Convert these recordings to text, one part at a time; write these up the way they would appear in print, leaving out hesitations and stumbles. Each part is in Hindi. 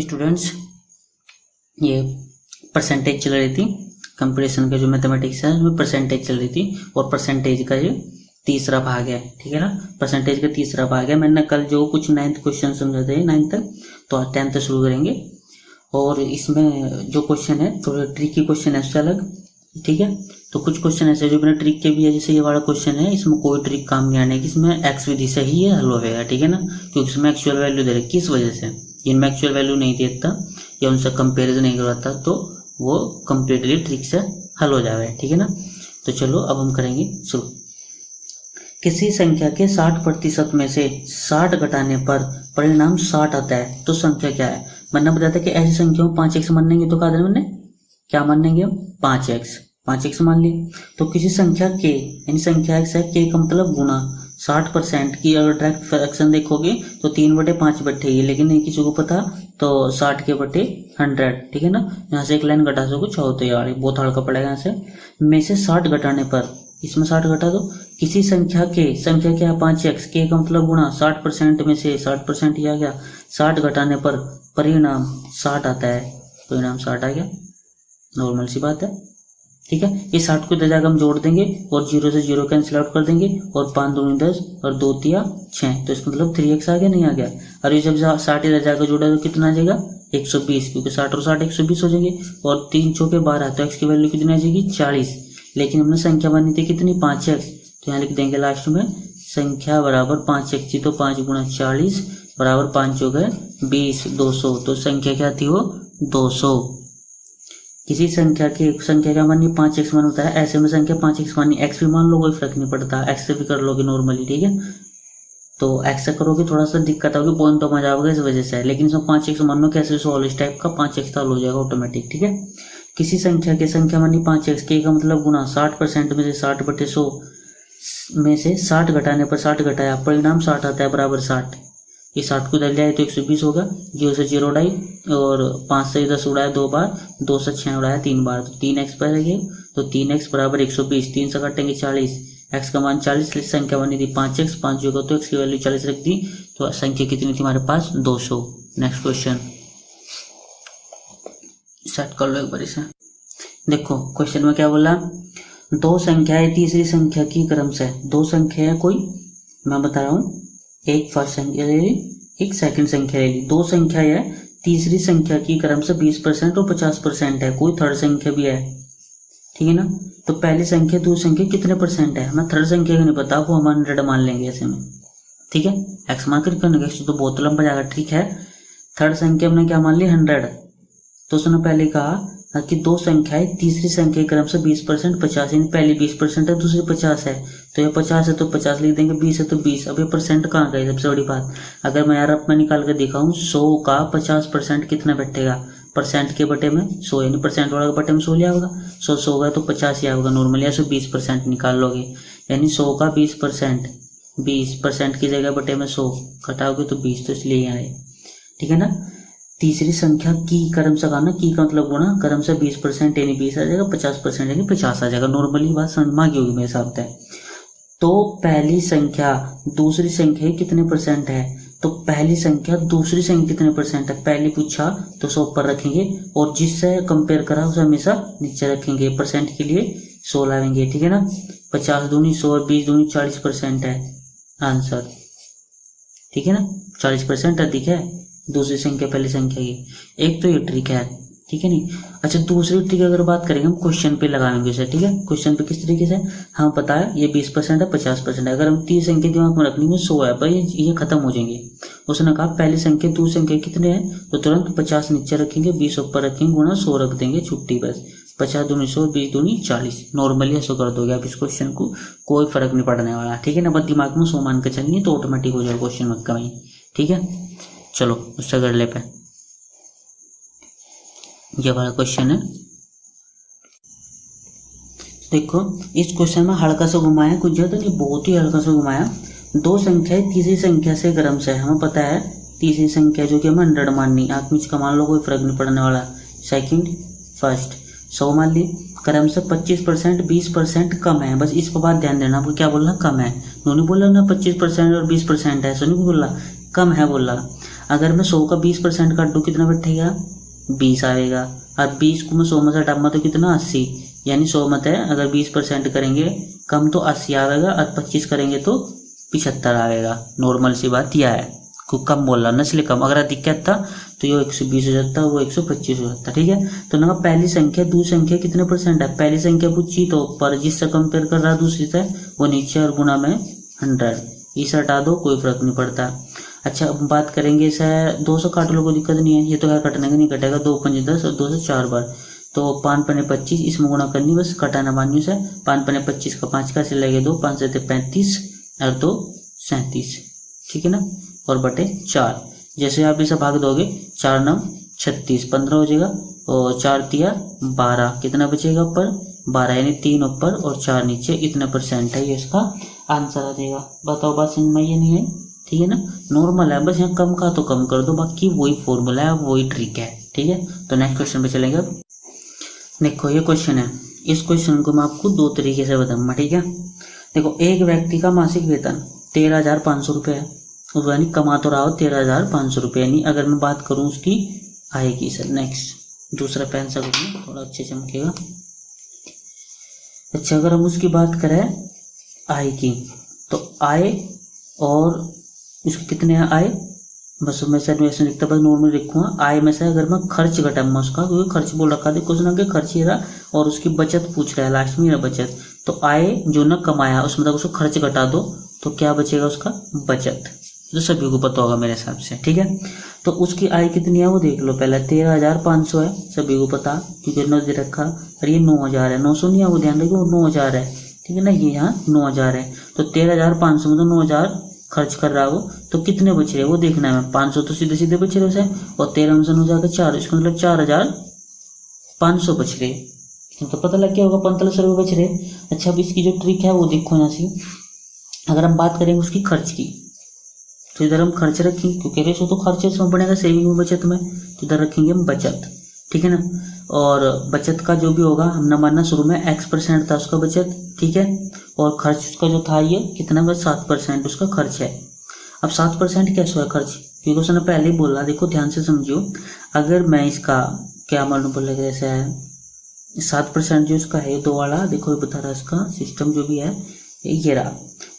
स्टूडेंट्स, ये परसेंटेज चल रही थी कंपटीशन का, जो मैथमेटिक्स है उसमें परसेंटेज चल रही थी और परसेंटेज का ये तीसरा भाग है। ठीक है ना, परसेंटेज का तीसरा भाग है। मैंने कल जो कुछ 9th क्वेश्चन समझाते हैं 9th तक, तो आज 10th शुरू करेंगे। और इसमें जो क्वेश्चन है थोड़े ट्रिकी क्वेश्चन है उससे अलग। ठीक है, तो कुछ क्वेश्चन ऐसे जो बिना ट्रिक के भी है, जैसे ये वाला क्वेश्चन है, इसमें कोई ट्रिक काम नहीं आने की, इसमें एक्स विधि से ही ये हल होगा। ठीक है ना, क्योंकि इसमें एक्चुअल वैल्यू दे रही, किस वजह से इनमें एक्चुअल वैल्यू नहीं देता या उनसे कंपेरिजन नहीं करवाता, तो वो कंप्लीटली ट्रिक से हल हो जाएगा। ठीक है ना, तो चलो अब हम करेंगे शुरू। किसी संख्या के 60% में से 60 घटाने पर परिणाम 60 आता है, तो संख्या क्या है? मैंने बताया था कि ऐसी संख्याओं 5x मानेंगे, तो कहा मैंने क्या मानेंगे हम? 5x मान ली। तो किसी संख्या के, यानी संख्या x है, के का मतलब गुना 60% की अगर डायरेक्ट फ्रैक्शन देखोगे तो 3/5 बैठेगी, लेकिन नहीं किसी को पता तो 60 के बटे 100। ठीक है ना, यहाँ से एक लाइन घटा सको चाहो तो यार बहुत हल्का पड़ेगा। यहाँ से में से 60 घटाने पर, इसमें 60 घटा दो, किसी संख्या के, संख्या क्या है 5x, के का मतलब गुना 60% में से 60% ही आ गया, 60 घटाने पर परिणाम 60 आता है, परिणाम 60 आ गया, नॉर्मल सी बात है। ठीक है, ये 60 को इधर जाकर हम जोड़ देंगे और 0 से 0 कैंसिल आउट कर देंगे, और 5 दूनी 10 और 2 तिया 6, तो इसका मतलब 3x आ गया, नहीं आ गया? और ये जब 60 इधर जाकर जोड़ा तो कितना आ जाएगा? 120, क्योंकि 60 और 60 120 हो जाएंगे, और 3 चौके 12, तो x की वैल्यू कितनी आ जाएगी? 40। लेकिन हमने संख्या बनी थी कितनी? 5x, तो यहाँ लिख देंगे लास्ट में संख्या बराबर 5x थी, तो 5 गुणा 40 बराबर 5 हो गए 20, 200, तो संख्या क्या थी वो? 200। किसी संख्या के, संख्या का मान 5x मान होता है, ऐसे में संख्या 5x मानी, x भी मान लो कोई फर्क नहीं पड़ता, x से भी कर लोगे नॉर्मली। ठीक है, तो x से करोगे थोड़ा सा दिक्कत होगी, पॉइंट तो मजा आएगा इस वजह से, लेकिन इसमें 5x मान लो कैसे सॉल्व, इस टाइप का 5x हल हो जाएगा ऑटोमेटिक। ठीक है, किसी संख्या के, संख्या मानी 5x, के का मतलब गुना 60% में से 60/100 में से 60 घटाने पर 60 घटाया, परिणाम 60 आता है, बराबर 60। ये 60 को इधर जाए तो 120 होगा, 0 से 0 उड़ाई और 5 से 10 उड़ाया 2 बार, 2 से 6 उड़ाया 3 बार, तो 3x पर रहेगा, तो 3x बराबर 120, 3 से काटेंगे 40, x का मान 40, संख्या बनी थी 5x, 5 होगा तो x की वैल्यू 40 रख दी, तो संख्या कितनी थी हमारे पास? 200। नेक्स्ट क्वेश्चन सेट कर लो एक बार इसे। देखो क्वेश्चन में क्या बोला, दो संख्याएं तीसरी संख्या की क्रम से, दो संख्या है कोई, मैं बता रहा हूँ, एक फर्स्ट संख्या ले ली, एक सेकंड संख्या ले ली, दो संख्या है, तीसरी संख्या की क्रम से 20% और 50% है, कोई थर्ड संख्या भी है। ठीक है ना, तो पहली संख्या दूसरी संख्या कितने परसेंट है? हमें थर्ड संख्या का नहीं पता, वो हम 100 मान लेंगे ऐसे में। ठीक है, एक्स मान कर करने तो बहुत लंबा जाएगा। ठीक है, थर्ड संख्या हमने क्या मान ली? 100। तो उसने पहले कहा कि दो संख्याएं तीसरी संख्या के क्रम से 20% 50, यानी पहली 20% है, दूसरी 50 है, तो ये 50 है तो 50 लिख देंगे, 20 है तो 20। अब ये परसेंट कहाँ गए? सबसे बड़ी बात, अगर मैं यार अब मैं निकाल कर दिखाऊं 100 का 50% कितना बैठेगा? परसेंट के बटे में 100, यानी परसेंट वाला बटे में 100 लिया होगा, 100 गया तो 50 ही आएगा नॉर्मली, या 20% निकाल लोगे, यानी 100 का 20%, 20% की जगह बटे में 100 घटाओगे तो 20, तो इसलिए यहाँ है। ठीक है ना, तीसरी संख्या की क्रम से कहना, की का मतलब गुना, क्रम से 20% यानी 20 आ जाएगा, 50% यानी 50 आ जाएगा, नॉर्मली बात समझ में आ गई होगी मेरे हिसाब से। तो पहली संख्या दूसरी संख्या कितने परसेंट है? तो पहली संख्या दूसरी संख्या कितने परसेंट है? पहली पूछा तो 100 ऊपर रखेंगे, और जिससे कंपेयर करा उसे हमेशा नीचे रखेंगे, परसेंट के लिए 100 लाएंगे। ठीक है ना, 50 दूनी 100 और 20 दूनी 40% है आंसर। ठीक है ना, 40% अधिक है दूसरी संख्या पहली संख्या की। एक तो ये ट्रिक है। ठीक है नहीं, अच्छा दूसरी ट्रिक अगर बात करेंगे हम क्वेश्चन पे लगाएंगे इसे। ठीक है, क्वेश्चन पे किस तरीके से हम पता है ये 20% है 50% है, अगर हम तीन संख्या दिमाग में रखनी है 100 है भाई, ये खत्म हो जाएंगे। उसने कहा पहली संख्या दूसरी संख्या कितने हैं, तो तुरंत 50 नीचे रखेंगे, 20 ऊपर रखेंगे, गुणा 100 रख देंगे, छुट्टी बस। 50 दूनी 100, 20 दूनी 40, नॉर्मली ऐसा कर दोगे आप इस क्वेश्चन को, कोई फर्क नहीं पड़ने वाला। ठीक है ना, बस दिमाग में 100 मान के चलनी तो ऑटोमेटिक हो जाएगा क्वेश्चन में कहीं। ठीक है, चलो उससे अगले पे ये वाला क्वेश्चन है। देखो इस क्वेश्चन में हल्का सा घुमाया, कुछ ज्यादा नहीं, बहुत ही हल्का सा घुमाया। दो संख्याएं तीसरी संख्या से क्रम से, हमें पता है तीसरी संख्या जो कि हमें 100 माननी, आप बीच का मान लो कोई फर्क नहीं पड़ने वाला, सेकंड फर्स्ट 100 मान ली, क्रम से 25% 20% कम है, बस इस पर बात ध्यान देना, आपको क्या बोलना? कम है, नहीं बोला ना 25% और 20% है, ऐसा नहीं बोला, कम है बोला। अगर मैं 100 का 20% काट दूँ कितना बैठेगा, 20 आएगा। अब 20 को मैं 100 में से हटाऊंगा तो कितना, 80, यानी 100 मत है, अगर 20% करेंगे कम तो 80 आएगा, और 25 करेंगे तो 75 आएगा। नॉर्मल सी बात यह है, को कम बोल रहा, इसलिए कम। अगर दिक्कत था तो ये 120 हो जाता, वो 125 हो जाता, ठीक है। तो ना पहली संख्या दूसरी संख्या कितने परसेंट है, पहली संख्या पूछी तो ऊपर, जिससे कंपेयर कर रहा है दूसरी से वो नीचे, और गुना में 100, इसे हटा दो कोई फर्क नहीं पड़ता। अच्छा अब बात करेंगे इसे 2 से काट लो, कोई दिक्कत नहीं है, ये तो है कटने का नहीं कटेगा, 2 पंजे 10 और 2 से 4 बार, तो 5 पने 25, इसमें गुणा करनी बस, कटाना मानियो से, 5 पने 25 का 5 का से लगे 2, 5 से 35 और 2 37, ठीक है ना, और बटे 4। जैसे आप इसे भाग दोगे 4 9 36, 15 हो जाएगा, और 4 तिया 12, कितना बचेगा ऊपर, 12, यानी 3 ऊपर और 4 नीचे, इतना परसेंट है, ये इसका आंसर आ जाएगा। बताओ बात समझ में ये नहीं है, ठीक है ना, नॉर्मल है, बस यहाँ कम का तो कम कर दो, बाकी वही फॉर्मूला है, वही ट्रिक है, ठीक है। तो नेक्स्ट क्वेश्चन पे चलेंगे। अब देखो ये क्वेश्चन है, इस क्वेश्चन को मैं आपको 2 तरीके से बताऊंगा, ठीक है। देखो एक व्यक्ति का मासिक वेतन 13,500 रुपये है, यानी कमा तो रहा हो 13,500 रुपये, यानी अगर मैं बात करूं उसकी आय की। सर नेक्स्ट दूसरा पेन सा करूँ, थोड़ा अच्छे चमकेगा। अच्छा अगर हम उसकी बात करें आय की, तो आय और उसके कितने हैं आय, बस मैं सर वैसे लिखता, बस नॉर्मल लिखूंगा। आय में से अगर मैं खर्च घटाऊंगा उसका, क्योंकि खर्च बोल रखा था क्वेश्चन आगे, खर्च ही रहा, और उसकी बचत पूछ रहा है लास्ट में, बचत। तो आय जो न कमाया उसमें तक उसको खर्च घटा दो तो क्या बचेगा, उसका बचत, जो सभी को पता होगा मेरे हिसाब से, ठीक है। तो उसकी आय कितनी है वो देख लो, पहले 13,500 है, सभी को पता, क्योंकि 9 दे रखा, और ये 9,000 है, 900 नहीं है, वो ध्यान रखिए, वो 9,000 है, ठीक है ना, ये यहाँ 9,000 है। तो 13,500 में तो 9,000 खर्च कर रहा हो, तो कितने बच रहे वो देखना है, 500 तो सीधे सीधे बच रहे उसे, और 13 में से 9 जाकर 4, इसका मतलब 4,500 बच रहे, तो पता लग गया होगा 4500 रुपये बच रहे। अच्छा अब इसकी जो ट्रिक है वो देखो यहाँ से, अगर हम बात करेंगे उसकी खर्च की, तो इधर हम खर्च रखेंगे, क्योंकि रेशो तो खर्च इसमें बनेगा, सेविंग में बचत में, तो इधर रखेंगे हम बचत, ठीक है ना। और बचत का जो भी होगा, हमने मानना शुरू में X% था उसका बचत, ठीक है, और खर्च उसका जो था ये कितना, बस 7% उसका खर्च है। अब 7% कैसे हुआ खर्च, क्योंकि उसने पहले ही बोला, देखो ध्यान से समझियो, अगर मैं इसका क्या मालूम बोलेगा, जैसे है 7% जो उसका है 2 वाला, देखो बता रहा इसका सिस्टम जो भी है, ये रहा,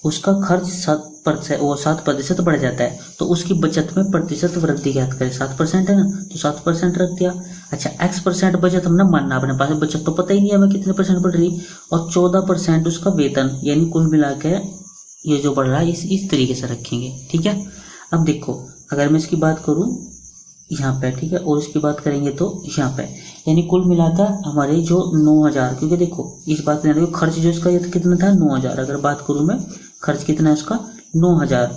उसका खर्च 7% बढ़ जाता है, तो उसकी बचत में प्रतिशत वृद्धि ज्ञात करें, 7% है ना, तो 7% रख दिया। अच्छा X% बचत हमने मानना, अपने पास बचत तो पता ही नहीं है हमें कितने परसेंट बढ़ रही, और 14% उसका वेतन, यानी कुल मिला के ये जो बढ़ रहा है इस तरीके से रखेंगे, ठीक है। अब देखो अगर मैं इसकी बात करूं यहाँ पे, ठीक है, और इसकी बात करेंगे तो यहाँ पे, यानी कुल मिलाकर हमारे जो 9,000, क्योंकि देखो इस बात में खर्च जो इसका ये कितना था 9,000, अगर बात करूं मैं खर्च कितना है उसका 9,000,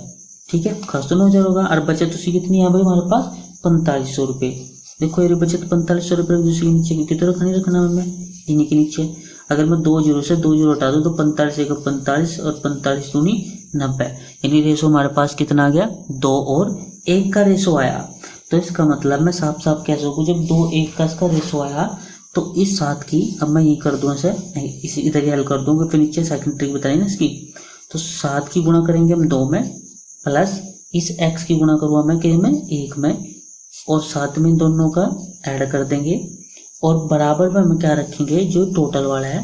ठीक है, खर्च तो 9,000 होगा, और बचत उसकी कितनी है भाई हमारे पास 4,500 रुपये। देखो ये बचत 4,500 रुपये दूसरे के नीचे, क्योंकि तो रखना रखना हमें इन्हीं के नीचे। अगर मैं 2 जीरो से 2 जीरो हटा दूँ तो 45 एक 45 और 45 दूनी 90, यानी रेशो हमारे पास कितना आ गया, 2 और 1 का रेशो आया। तो इसका मतलब मैं साफ साफ कह सकूँ, जब 2 1 का इसका रेशो आया तो इस 7 की, अब मैं ये कर दूँ इसे, इसे इधर हल कर दूंगा, फिर नीचे सेकंड ट्रिक बताई ना इसकी, तो 7 की गुणा करेंगे हम 2 में, प्लस इस x की गुणा करूँगा मैं किस में 1 में, और 7 में दोनों का ऐड कर देंगे, और बराबर में हम क्या रखेंगे जो टोटल वाला है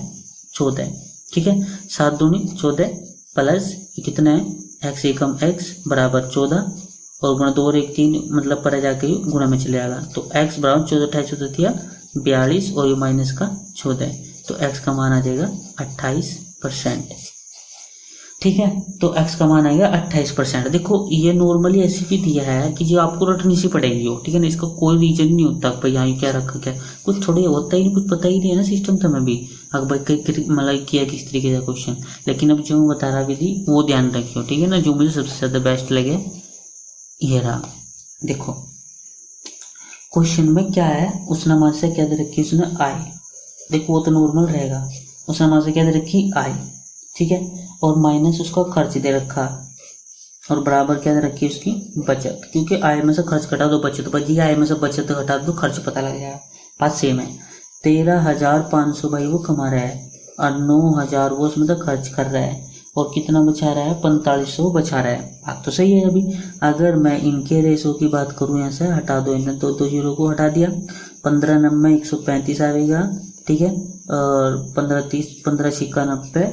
14, ठीक है, 7 दूनी 14 प्लस कितना है x एकम x बराबर 14, और गुणा 2 और 1 3, मतलब पर जाके गुणा में चले आएगा, तो x बराबर 14 28 14 दिया 42, और ये माइनस का 14, तो x का मान आ जाएगा 28%, ठीक है। तो x का मान आएगा 28%। देखो ये नॉर्मली ऐसी भी दिया है कि जो आपको रटनी सी पड़ेगी हो, ठीक है ना, इसका कोई रीजन नहीं होता भाई यहाँ क्या रखा, क्या कुछ थोड़ी होता ही नहीं, कुछ पता ही नहीं है ना सिस्टम तो, मैं भी अगर भाई मतलब किया किस तरीके का क्वेश्चन, लेकिन अब जो मैं बता रहा विधि वो ध्यान रखियो, ठीक है ना, जो मुझे सबसे ज्यादा बेस्ट लगे ये रहा। देखो क्वेश्चन में क्या है, उसने हमारे से क्या दे रखी, उसने आय, देखो वो तो नॉर्मल रहेगा, उसने हमारे से क्या दे रखी आय, ठीक है, और माइनस उसका खर्च दे रखा, और बराबर क्या दे रखी उसकी बचत, क्योंकि आय में से खर्च घटा दो बचत बची, आय में से बचत घटा दो खर्च पता लग जाएगा, बात सेम है। 13,500 भाई वो कमा रहा है, और 9,000 वो उसमें तो खर्च कर रहा है, और कितना बचा रहा है, 4500 बचा रहा है। बात तो सही है। अभी अगर मैं इनके रेशो की बात करूँ, यहाँ से हटा दो, इन्हें दो जीरो को हटा दिया, 15 9 135 आएगा, ठीक है, और 15 30 15 छिक्का 90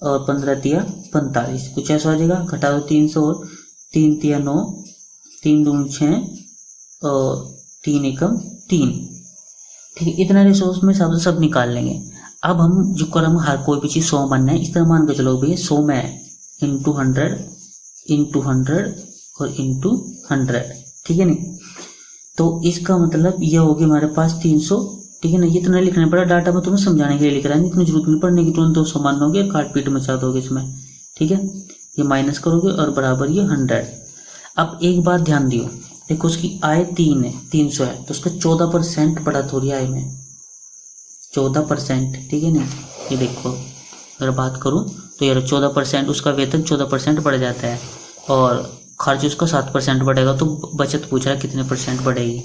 और 15 तिया 45, कुछ ऐसा हो जाएगा। घटा दो 300 और 3 तिया 9, 3 दूनी 6 और 3 एकम 3, ठीक है। इतना रिसोर्स में सब निकाल लेंगे। अब हम जो कर, हम हर कोई भी चीज़ 100 मानना है, इस तरह मान के चलो भैया 100 में इंटू 100 और इंटू 100, ठीक है नहीं। तो इसका मतलब यह होगी हमारे पास 300, ठीक है ना। ये इतना लिखना पड़ा, डाटा में तुम्हें समझाने के लिए लिख रहा है, इतनी जरूरत नहीं पड़ने की, तुरंत 200 मानोगे, काट पीट मचा दोगे इसमें, ठीक है। ये माइनस करोगे और बराबर ये 100। अब एक बात ध्यान दियो, देखो उसकी आय 3 है, 300 है, तो उसका 14% बढ़ा थोड़ी आय में, 14%, ठीक है ना। ये देखो अगर बात करूँ तो यार 14%, उसका वेतन 14% बढ़ जाता है और खर्च उसका 7% बढ़ेगा, तो बचत पूछ रहा है कितने परसेंट बढ़ेगी।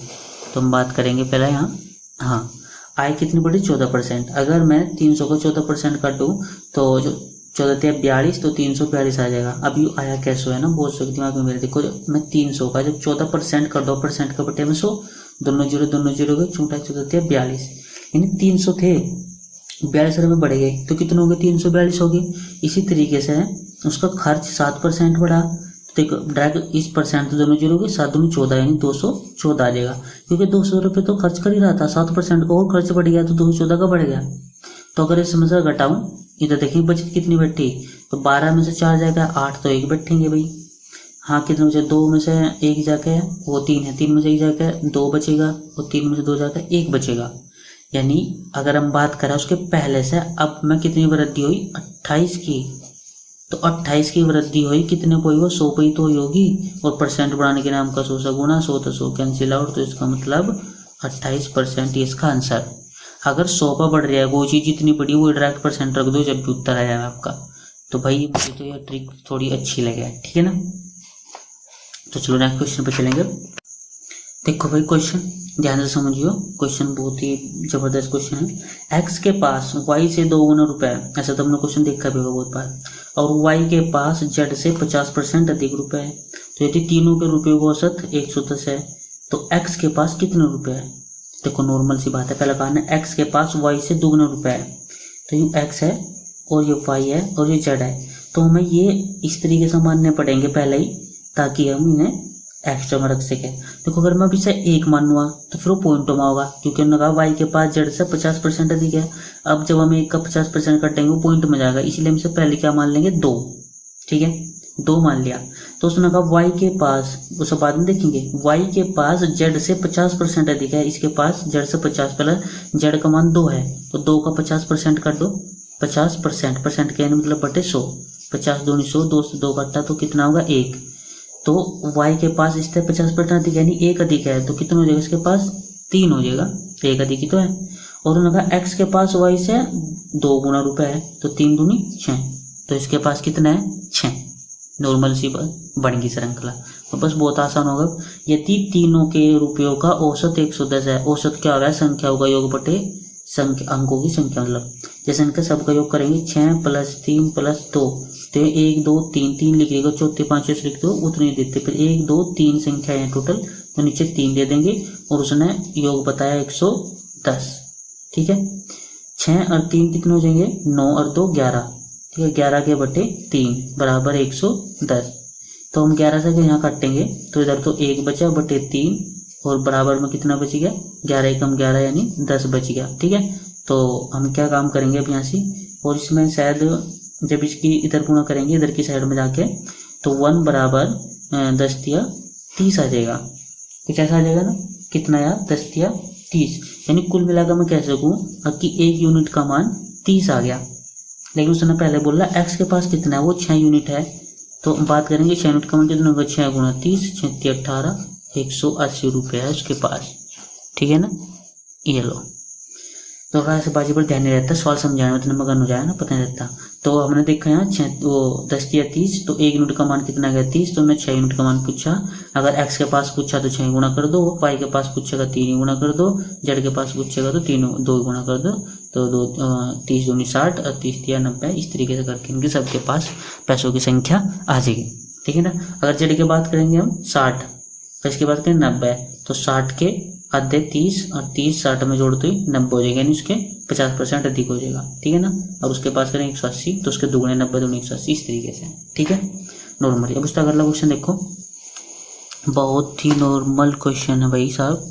तो हम बात करेंगे पहले यहाँ, हाँ आय कितनी बढ़ी, 14%। अगर मैं 300 को 14% काटूँ तो जो 14 42, तो 342 आ जाएगा। अब ये आया कैसे है ना, बहुत से दिमाग में मेरे, देखो मैं 300 का जब 14% कर दो, परसेंट का बटे में 100, दोनों जीरो गए, छोटा 14 42, यानी 300 थे, 42 रुपये बढ़ गए, तो कितने हो गए, 342 हो गए। इसी तरीके से उसका खर्च 7% बढ़ा, देखो डायरेक्ट इस परसेंट तो दोनों जीरो गए, 7 दूनी 14, यानी 214 आ जाएगा, क्योंकि 200 रुपये तो खर्च कर ही रहा था, 7% का और खर्च बढ़ गया तो 214 का बढ़ गया। तो अगर इस समस्या घटाऊं, इधर देखेंगे बचत कितनी बैठी, तो 12 में से 4 जाएगा, 8 तो 1 बैठेंगे भाई, हाँ कितने बचे, 2 में से 1 जाके वो 3 है, 3 में से 1 जाके 2 बचेगा, और 3 में से 2 जाकर 1 बचेगा। यानी अगर हम बात करें उसके पहले से, अब मैं कितनी वृद्धि हुई, 28 की, तो 28 की वृद्धि हुई, कितने को हुई, वो 100 पे तो होगी, और परसेंट बढ़ाने के नाम का 100 से गुना, 100 तो 100 कैंसिल आउट, तो इसका मतलब 28% इसका आंसर। अगर 100 पर बढ़ रहा है वो चीज़ जितनी बड़ी, वो डायरेक्ट परसेंट रख दो जब भी उत्तर आया आपका। तो भाई मुझे तो यह ट्रिक थोड़ी अच्छी लगे, ठीक है ना। तो चलो नेक्स्ट क्वेश्चन पे चलेंगे। देखो भाई क्वेश्चन ध्यान से समझियो, क्वेश्चन बहुत ही जबरदस्त क्वेश्चन है। x के पास y से 2 गुना रुपए, ऐसा तो हमने क्वेश्चन देखा भी होगा बहुत बार, और y के पास z से 50% अधिक रुपए है। तो यदि तीनों के रुपये का औसत 110 है, तो x के पास कितने रुपए है। देखो नॉर्मल सी बात है, पहला कहना है x के पास y से 2 गुना रुपए है, तो ये x है और ये y है और ये z है। तो हमें ये इस तरीके से मानने पड़ेंगे पहले ही, ताकि हम इन्हें एक्स्ट्रा में रख सके। देखो अगर मैं अभी से 1 मानूंगा तो फिर वो पॉइंटों में होगा, क्योंकि हमने कहा y के पास z से 50% अधिक है। अब जब हम 1 का 50% काटेंगे वो पॉइंट में जाएगा, इसलिए हमसे पहले क्या मान लेंगे, 2, ठीक है, 2 मान लिया। तो उसने कहा y के पास, उसे बाद में देखेंगे, y के पास z से 50% अधिक है, इसके पास z से 50, पहले z का मान 2 है, तो 2 का 50% काट दो, 50%, परसेंट का मतलब बटे 100, 50 दूनी 100, 2 से 2 काटा तो कितना होगा, 1। तो y के पास इससे 50% अधिक यानी 1 अधिक है, तो कितना हो जाएगा, इसके पास 3 हो जाएगा, 1 अधिक ही तो है। और उन्होंने कहा x के पास y से 2 गुना रुपए है, तो 3 दूनी 6, तो इसके पास कितना है, 6। नॉर्मल सी बन गई श्रृंखला, तो बस बहुत आसान होगा। यदि तीनों के रुपयों का औसत 110 है, औसत क्या होगा, संख्याओं का योग बटे संख्या, अंकों की संख्या, मतलब जैसे इनका सबका योग करेंगे 6 + 3 + 2, तो 1 2 3 3 लिखिएगा, चौथे पांचवे से लिख दो, उतने देते, फिर 1 2 3 संख्या है टोटल, तो नीचे 3 दे देंगे, और उसने योग बताया 110, ठीक है। 6 और 3 कितने हो जाएंगे, 9 और 2 11, ठीक है, 11 के बटे 3 बराबर 110। तो हम 11 से यहाँ काटेंगे, तो इधर तो 1 बचा बटे 3, और बराबर में कितना बच गया, 11 एकम 11 यानी 10 बच गया, ठीक है। तो हम क्या काम करेंगे अब यहाँ से, और इसमें शायद जब इसकी इधर गुणा करेंगे इधर की साइड में जाके, तो 1 बराबर 10 तिया 30 आ जाएगा, कुछ ऐसा आ जाएगा ना, कितना यार, 10 तिया 30, यानी कुल मिलाकर मैं कह सकूँ कि 1 यूनिट का मान 30 आ गया। लेकिन उसने पहले बोला x के पास कितना है, वो 6 यूनिट है, तो बात करेंगे 6 यूनिट का मान कितना होगा, 6 गुणा 30, 6 × 18, 180 रुपये है उसके पास, ठीक है ना। ये लो, तो अगर ऐसे बाजी पर ध्यान नहीं रहता, सवाल समझाने में इतना मगन हो जाए ना, पता नहीं रहता। तो हमने देखा यहाँ 10 तिया 30, तो 1 यूनिट का मान कितना गया, 30, तो हमने 6 यूनिट का मान पूछा। अगर x के पास पूछा तो 6 गुणा कर दो, y के पास पूछेगा 3 गुणा कर दो, z के पास पूछेगा तो 2 गुणा कर दो, तो 30 दूनी 60 और 30 या 90, इस तरीके से करके इनके सबके पास पैसों की संख्या आ जाएगी, ठीक है ना। अगर जेड की बात करेंगे हम 60, तो इसके बाद करेंगे 90, तो 60 के आधे 30 और 30 60 में जोड़ते ही 90 हो जाएगा, यानी उसके 50% अधिक हो जाएगा, ठीक है ना। और उसके पास करेंगे 180, तो उसके दुगुने 90 दूनी 180, इस तरीके से, ठीक है, नॉर्मली। अब उसका अगला क्वेश्चन देखो, बहुत ही नॉर्मल क्वेश्चन है भाई साहब।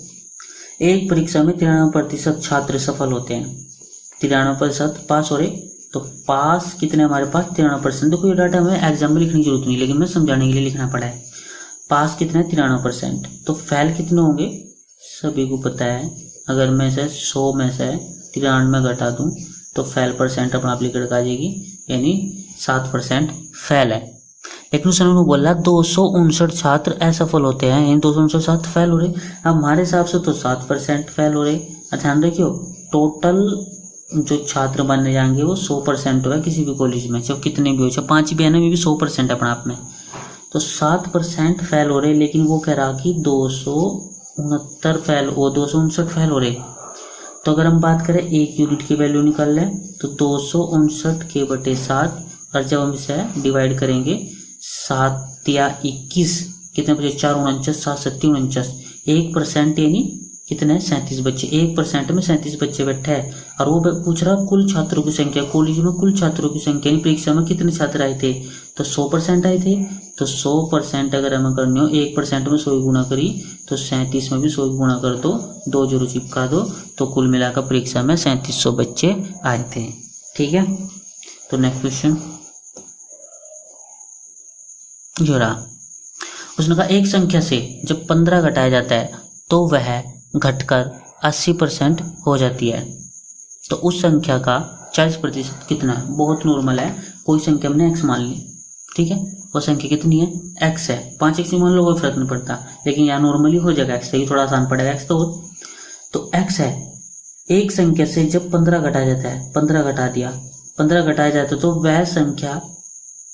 एक परीक्षा में 93% छात्र सफल होते हैं, 93% पास हो रहे, तो पास कितने हमारे पास 93%। देखो ये डाटा हमें एग्जाम में लिखने की जरूरत नहीं, लेकिन मैं समझाने के लिए लिखना पड़ा है। पास कितने 93%, तो फेल कितने होंगे सभी को पता है। अगर मैं से 100 में से 93 घटा दूं तो फेल परसेंट अपना आप लिख आ जाएगी, यानी 7% फेल है। लेकिन उसने बोला 259 छात्र असफल होते हैं, यानी 259 छात्र फेल हो रहे। अब हमारे हिसाब से तो 7% फेल हो रहे। ध्यान रखियो, टोटल जो छात्र बनने जाएंगे वो 100% होगा किसी भी कॉलेज में, चाहे कितने भी हो, चाहे 5 भी है ना, भी 100% अपना आप में, तो 7% फेल हो रहे। लेकिन वो कह रहा कि 269 फेल, वो 259 फेल हो रहे। तो अगर हम बात करें एक यूनिट की वैल्यू निकाल लें, तो 259 के बटे 7, और जब हम इसे डिवाइड करेंगे 7 या 21 कितने बचे, 4 49, 7 7 49, 1% यानी कितने 37 बच्चे, 1% में 37 बच्चे बैठे हैं। और वो पूछ रहा कुल छात्रों की संख्या, कॉलेज में कुल छात्रों की संख्या, यानी परीक्षा में कितने छात्र आए थे, तो 100% आए थे। तो 100% अगर हमें करनी हो, 1% में 100 गुना करी, तो 37 में भी 100 गुना कर दो, 2 जीरो चिपका दो, तो कुल मिलाकर परीक्षा में 3700 बच्चे आए थे, ठीक है। तो नेक्स्ट क्वेश्चन जो रहा, उसने कहा एक संख्या से जब 15 घटाया जाता है तो वह घटकर 80% हो जाती है, तो उस संख्या का 40% कितना है। बहुत नॉर्मल है, कोई संख्या हमने x मान ली, ठीक है, वो संख्या कितनी है x है, 5x मान लो कोई फर्क नहीं पड़ता, लेकिन यहाँ नॉर्मली हो जाएगा x, सही थोड़ा आसान पड़ेगा x तो x है। एक संख्या से जब 15 घटाया जाता है, 15 घटा दिया, 15 घटाया जाता है तो वह संख्या,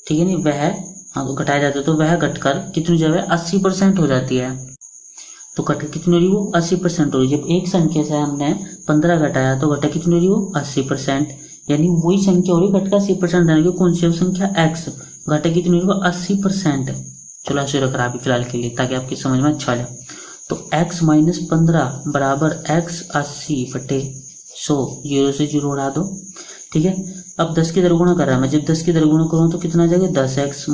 ठीक है नहीं, वह घटाया जाता है तो वह घटकर कितनी जगह 80% हो जाती है। तो घट कितनी हो रही वो 80% हो रही। जब एक संख्या से हमने 15 घटाया तो घटा कितनी हो रही वो 80%, यानी वही संख्या हो रही घटकर 80%, यानी कि कौन सी संख्या x, घटा कितनी हो रही वो 80%। चलो ऐसे रख रहा अभी फिलहाल के लिए, ताकि आपकी समझ में अच्छा लगे। तो x माइनस 15 बराबर x 80/100, 0 से 0 उड़ा दो, ठीक है। अब 10 की दरगुणा कर रहा है, मैं जब 10 की दरगुणा करूँ तो कितना आ जाएगा 10x।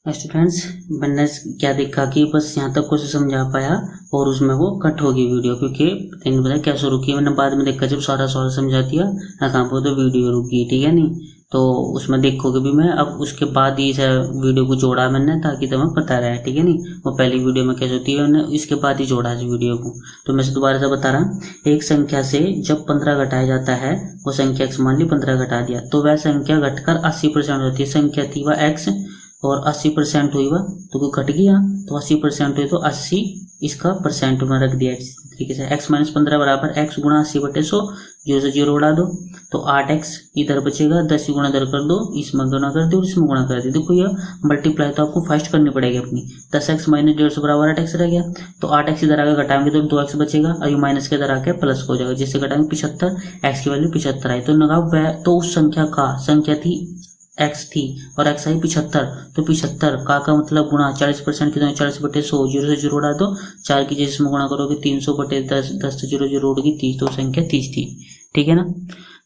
स्टूडेंट्स, मैंने क्या देखा कि बस यहाँ तक कुछ समझा पाया और उसमें वो कट होगी वीडियो, क्योंकि तीन बजे कैसे रुकी, मैंने बाद में देखा जब सारा सवाल समझा दिया कहाँ पर तो वीडियो रुकी, ठीक है नहीं। तो उसमें देखोगे भी मैं, अब उसके बाद ही वीडियो को जोड़ा मैंने, ताकि तुम्हें पता रहे, ठीक है नहीं। वो पहली वीडियो में कैसे होती है, मैंने इसके बाद ही जोड़ा इस वीडियो को। तो मैं से दोबारा से बता रहा, एक संख्या से जब 15 घटाया जाता है, वो संख्या x मान ली 15 घटा दिया, तो वह संख्या घटकर 80% होती है। संख्या थी वह x और 80% हुई वह, तो कोई घट गया, तो 80% हुई तो 80 इसका परसेंट में रख दिया इस तरीके से। x माइनस 15 बराबर x गुणा 80/100, 0 से 0 उड़ा दो, तो 8x इधर बचेगा, 10 गुणा इधर कर दो, इसमें गुणा कर दो, इसमें गुणा कर दो। देखो ये मल्टीप्लाई तो आपको फर्स्ट करनी पड़ेगी अपनी। 10x माइनस 150 बराबर 8x रह गया, तो 8x इधर आकर घटाएंगे तो 2x बचेगा, और ये माइनस के इधर आके प्लस हो जाएगा, जिससे घटाएंगे 75, x की वैल्यू 75 आई। तो लगा वह, तो उस संख्या का, संख्या थी x थी और x आई 75, तो 75 का मतलब गुणा 40% कितना, 40/100, 0 से 0 उड़ा दो, 4 की जिसमें गुणा करोगे 300/10, 10 से 0 0 उड़ेगी 30, तो संख्या 30 थी, ठीक है ना।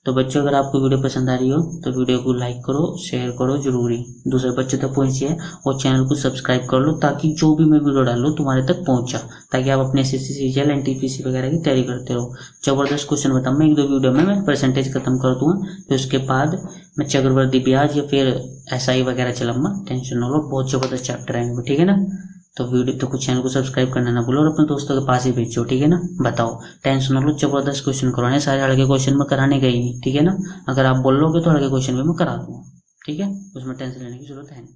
तो बच्चों, अगर आपको वीडियो पसंद आ रही हो तो वीडियो को लाइक करो, शेयर करो जरूरी, दूसरे बच्चों तक पहुंचिए, और चैनल को सब्सक्राइब कर लो, ताकि जो भी मैं वीडियो डालूं तुम्हारे तक पहुंचा, ताकि आप अपने SSC CGL NTPC वगैरह की तैयारी करते रहो। जबरदस्त क्वेश्चन बताऊँ मैं, 1-2 वीडियो में मैं परसेंटेज खत्म कर दूंगा, फिर उसके बाद मैं चक्रवृद्धि ब्याज या फिर SI वगैरह चलाऊंगा, टेंशन न लो, बहुत जबरदस्त चैप्टर आएंगे, ठीक है ना। तो वीडियो तो कुछ चैनल को सब्सक्राइब करना ना भूलो, और अपने दोस्तों के पास ही भेजो, ठीक है ना। बताओ, टेंशन न लो, जबरदस्त क्वेश्चन करवाने, सारे हल्के क्वेश्चन में कराने गई नहीं, ठीक है ना। अगर आप बोलोगे तो हल्के क्वेश्चन भी मैं करा दूंगा, ठीक है, उसमें टेंशन लेने की जरूरत है नहीं।